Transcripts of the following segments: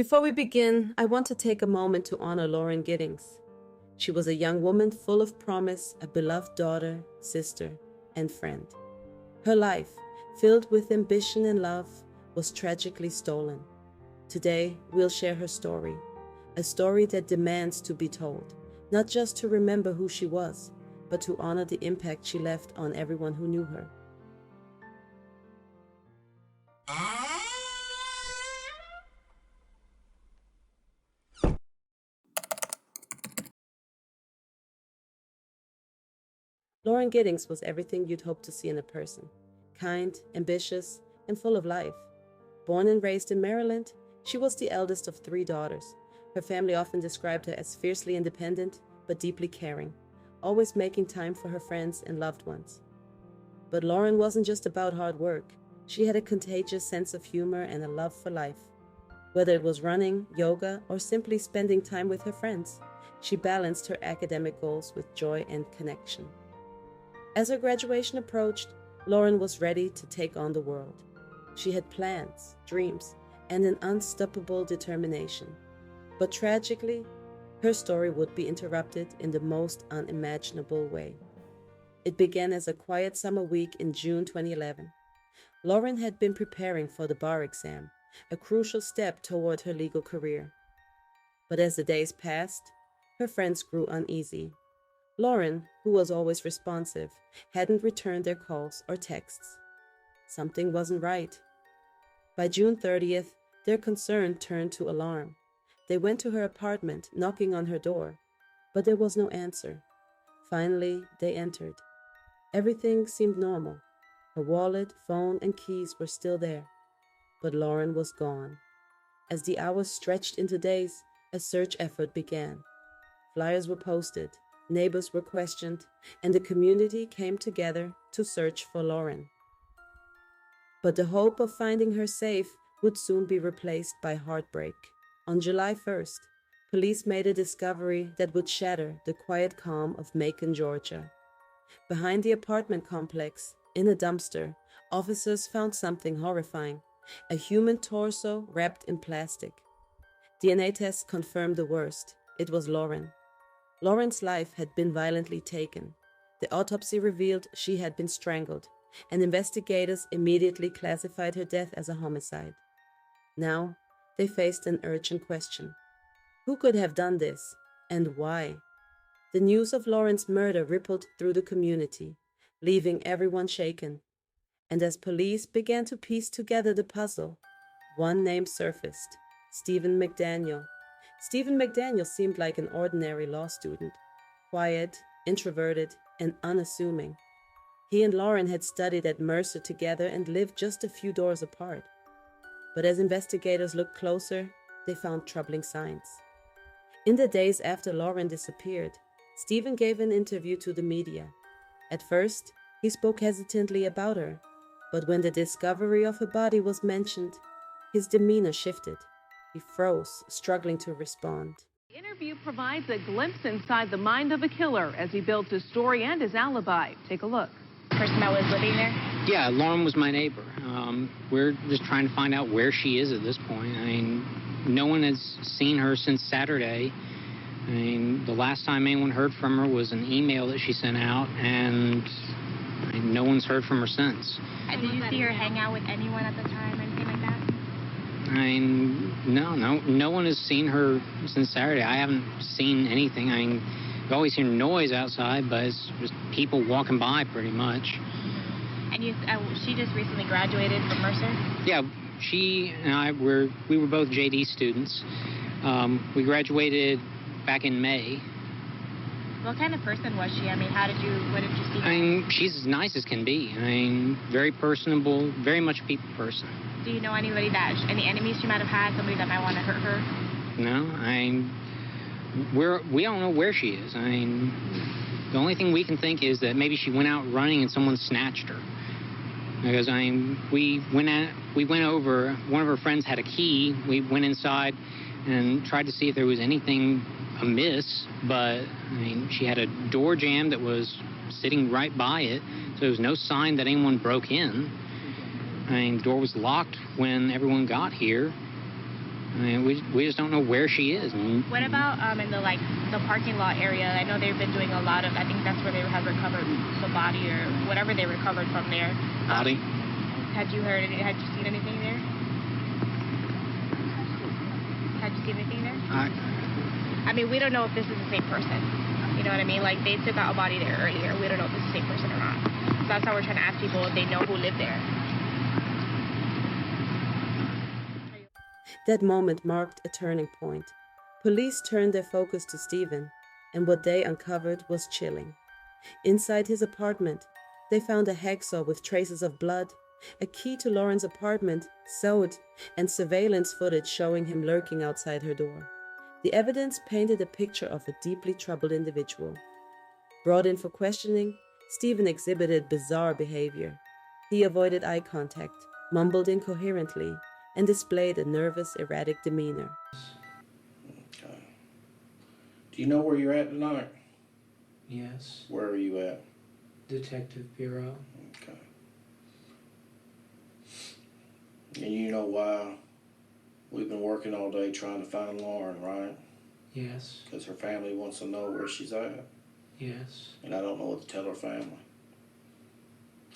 Before we begin, I want to take a moment to honor Lauren Giddings. She was a young woman full of promise, a beloved daughter, sister, and friend. Her life, filled with ambition and love, was tragically stolen. Today, we'll share her story, a story that demands to be told, not just to remember who she was, but to honor the impact she left on everyone who knew her. Lauren Giddings was everything you'd hope to see in a person. Kind, ambitious, and full of life. Born and raised in Maryland, she was the eldest of 3 daughters. Her family often described her as fiercely independent, but deeply caring, always making time for her friends and loved ones. But Lauren wasn't just about hard work. She had a contagious sense of humor and a love for life. Whether it was running, yoga, or simply spending time with her friends, she balanced her academic goals with joy and connection. As her graduation approached, Lauren was ready to take on the world. She had plans, dreams, and an unstoppable determination. But tragically, her story would be interrupted in the most unimaginable way. It began as a quiet summer week in June 2011. Lauren had been preparing for the bar exam, a crucial step toward her legal career. But as the days passed, her friends grew uneasy. Lauren, who was always responsive, hadn't returned their calls or texts. Something wasn't right. By June 30th, their concern turned to alarm. They went to her apartment, knocking on her door, but there was no answer. Finally, they entered. Everything seemed normal. Her wallet, phone, and keys were still there. But Lauren was gone. As the hours stretched into days, a search effort began. Flyers were posted. Neighbors were questioned, and the community came together to search for Lauren. But the hope of finding her safe would soon be replaced by heartbreak. On July 1st, police made a discovery that would shatter the quiet calm of Macon, Georgia. Behind the apartment complex, in a dumpster, officers found something horrifying: a human torso wrapped in plastic. DNA tests confirmed the worst. It was Lauren. Lauren's life had been violently taken. The autopsy revealed she had been strangled, and investigators immediately classified her death as a homicide. Now, they faced an urgent question. Who could have done this, and why? The news of Lauren's murder rippled through the community, leaving everyone shaken. And as police began to piece together the puzzle, one name surfaced: Stephen McDaniel. Stephen McDaniel seemed like an ordinary law student, quiet, introverted, and unassuming. He and Lauren had studied at Mercer together and lived just a few doors apart. But as investigators looked closer, they found troubling signs. In the days after Lauren disappeared, Stephen gave an interview to the media. At first, he spoke hesitantly about her, but when the discovery of her body was mentioned, his demeanor shifted. He froze, struggling to respond. The interview provides a glimpse inside the mind of a killer as he builds his story and his alibi. Take a look. Person that was living there? Yeah, Lauren was my neighbor. We're just trying to find out where she is at this point. I mean, no one has seen her since Saturday. I mean, the last time anyone heard from her was an email that she sent out, and no one's heard from her since. Did you see her hang out with anyone at the time, anything like that? I mean, no one has seen her since Saturday. I haven't seen anything. I mean, you always hear noise outside, but it's just people walking by pretty much. And she just recently graduated from Mercer? Yeah, she and I were both JD students. We graduated back in May. What kind of person was she? I mean, what did you see her? I mean, she's as nice as can be. I mean, very personable, very much a people person. Do you know any enemies she might have had, somebody that might want to hurt her? No, we don't know where she is. I mean, the only thing we can think is that maybe she went out running and someone snatched her. Because we went over. One of her friends had a key. We went inside and tried to see if there was anything amiss, but I mean, she had a door jamb that was sitting right by it, so there was no sign that anyone broke in. I mean, the door was locked when everyone got here. I mean, we just don't know where she is. What about in the parking lot area? I know they've been doing a lot of, I think that's where they have recovered the body or whatever they recovered from there. Body? Had you seen anything there? Had you seen anything there? I mean, we don't know if this is the same person. You know what I mean? Like, they took out a body there earlier. We don't know if it's the same person or not. So that's how we're trying to ask people if they know who lived there. That moment marked a turning point. Police turned their focus to Stephen, and what they uncovered was chilling. Inside his apartment, they found a hacksaw with traces of blood, a key to Lauren's apartment, sewed, and surveillance footage showing him lurking outside her door. The evidence painted a picture of a deeply troubled individual. Brought in for questioning, Stephen exhibited bizarre behavior. He avoided eye contact, mumbled incoherently, and displayed a nervous, erratic demeanor. Okay. Do you know where you're at tonight? Yes. Where are you at? Detective Bureau. Okay. And you know why we've been working all day trying to find Lauren, right? Yes. Because her family wants to know where she's at. Yes. And I don't know what to tell her family.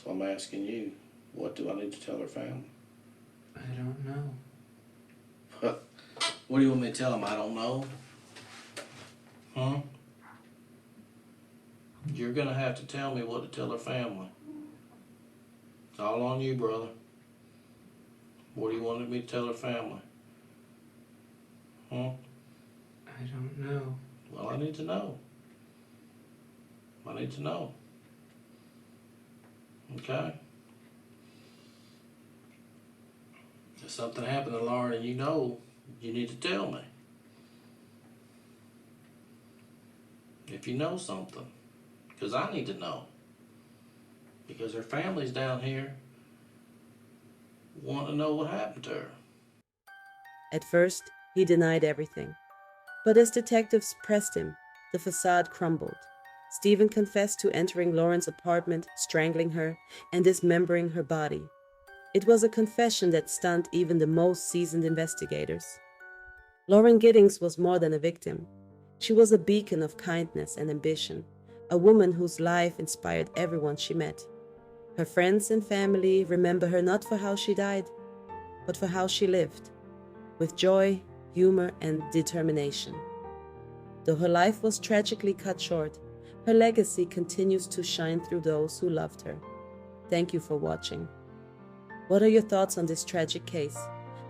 So I'm asking you, what do I need to tell her family? I don't know. What do you want me to tell them? I don't know? Huh? You're gonna have to tell me what to tell her family. It's all on you, brother. What do you want me to tell her family? Huh? I don't know. Well, I need to know. I need to know. Okay? If something happened to Lauren and you know, you need to tell me. If you know something. Because I need to know. Because her family's down here want to know what happened to her. At first, he denied everything. But as detectives pressed him, the facade crumbled. Stephen confessed to entering Lauren's apartment, strangling her, and dismembering her body. It was a confession that stunned even the most seasoned investigators. Lauren Giddings was more than a victim. She was a beacon of kindness and ambition, a woman whose life inspired everyone she met. Her friends and family remember her not for how she died, but for how she lived, with joy, humor, and determination. Though her life was tragically cut short, her legacy continues to shine through those who loved her. Thank you for watching. What are your thoughts on this tragic case?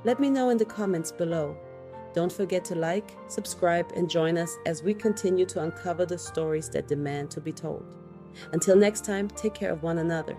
Let me know in the comments below. Don't forget to like, subscribe, and join us as we continue to uncover the stories that demand to be told. Until next time, take care of one another.